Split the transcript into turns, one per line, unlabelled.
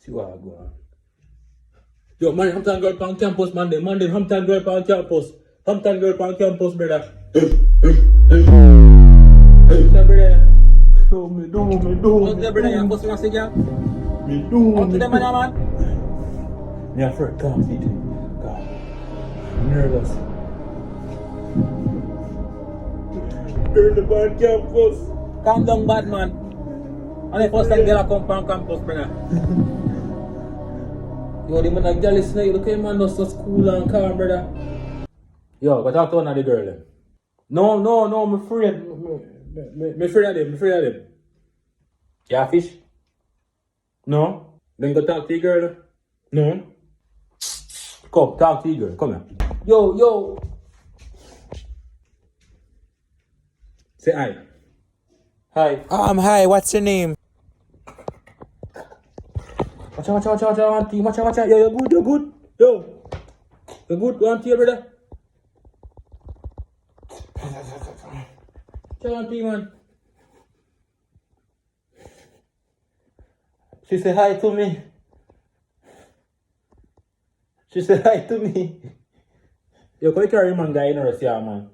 See what I go on. Yo, man, Hampton girl on campus, man. The Hampton girl on campus. Hampton girl on campus, brother. Yo, me do.
What's the brother? You pussy massive girl?
Me do.
Up to them, man.
Me afraid, God, feet. God. I'm nervous. Girl, the on campus.
Calm down, bad man. And the first time girl come from campus, brother.
Yo, the man a jealous now. Look at him, man, just so cool and calm, brother. Yo, but talk to one of the girl, then. No, I'm afraid. Me afraid of them. Yeah, fish? No? Then go talk to the girl. No? Come, talk to the girl. Come here. Yo. Say hi. Hi.
Hi, what's your name?
Watch out, auntie. Watch out. Yo, you're good. Yo. You're good, auntie, brother. Watch out, auntie, man. She said hi to me. Yo, can you carry man guy in her, yeah, man?